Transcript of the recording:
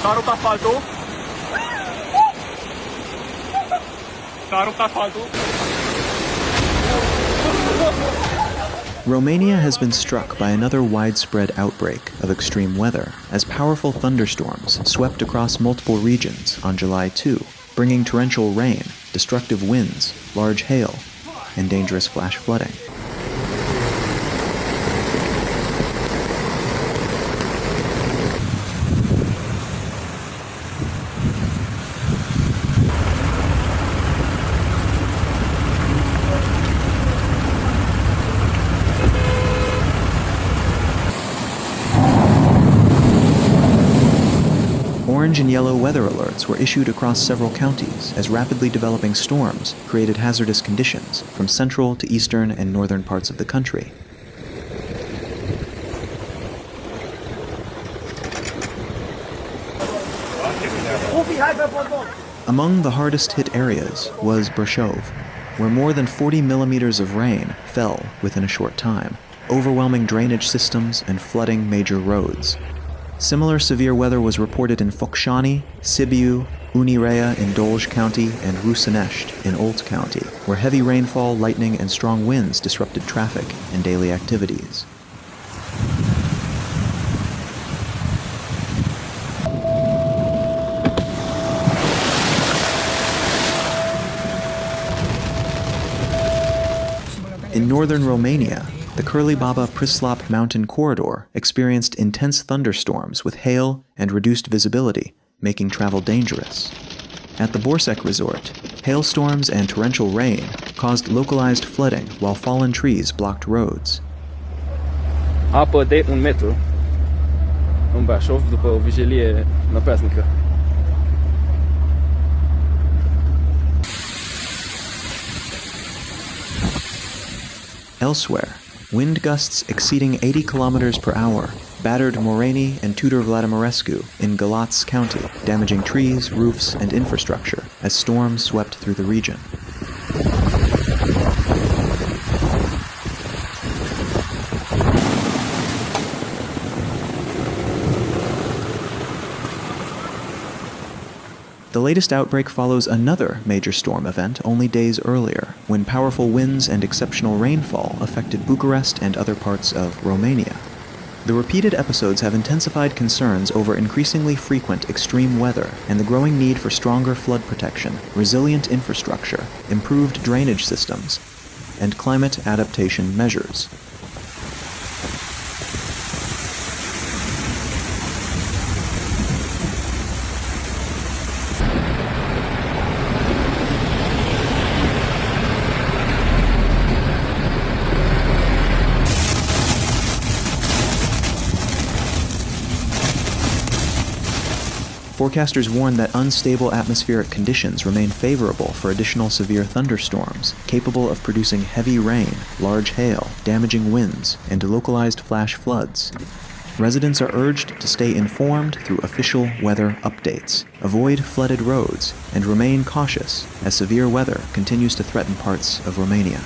S-a rupt asfaltul. S-a rupt asfaltul. Romania has been struck by another widespread outbreak of extreme weather as powerful thunderstorms swept across multiple regions on July 2, bringing torrential rain, destructive winds, large hail, and dangerous flash flooding. Orange and yellow weather alerts were issued across several counties as rapidly developing storms created hazardous conditions from central to eastern and northern parts of the country. Among the hardest hit areas was Brașov, where more than 40 millimeters of rain fell within a short time, overwhelming drainage systems and flooding major roads. Similar severe weather was reported in Focșani, Sibiu, Unirea in Dolj County, and Rusănești in Olt County, where heavy rainfall, lightning, and strong winds disrupted traffic and daily activities. In northern Romania, the Curly-Baba-Prislap mountain corridor experienced intense thunderstorms with hail and reduced visibility, making travel dangerous. At the Borsec resort, hailstorms and torrential rain caused localized flooding while fallen trees blocked roads. Apă de 1 metru în Brașov după o vigilie năpreasnică. Elsewhere, wind gusts exceeding 80 kilometers per hour battered Moreni and Tudor Vladimirescu in Galați County, damaging trees, roofs, and infrastructure as storms swept through the region. The latest outbreak follows another major storm event only days earlier, when powerful winds and exceptional rainfall affected Bucharest and other parts of Romania. The repeated episodes have intensified concerns over increasingly frequent extreme weather and the growing need for stronger flood protection, resilient infrastructure, improved drainage systems, and climate adaptation measures. Forecasters warn that unstable atmospheric conditions remain favorable for additional severe thunderstorms, capable of producing heavy rain, large hail, damaging winds, and localized flash floods. Residents are urged to stay informed through official weather updates, avoid flooded roads, and remain cautious as severe weather continues to threaten parts of Romania.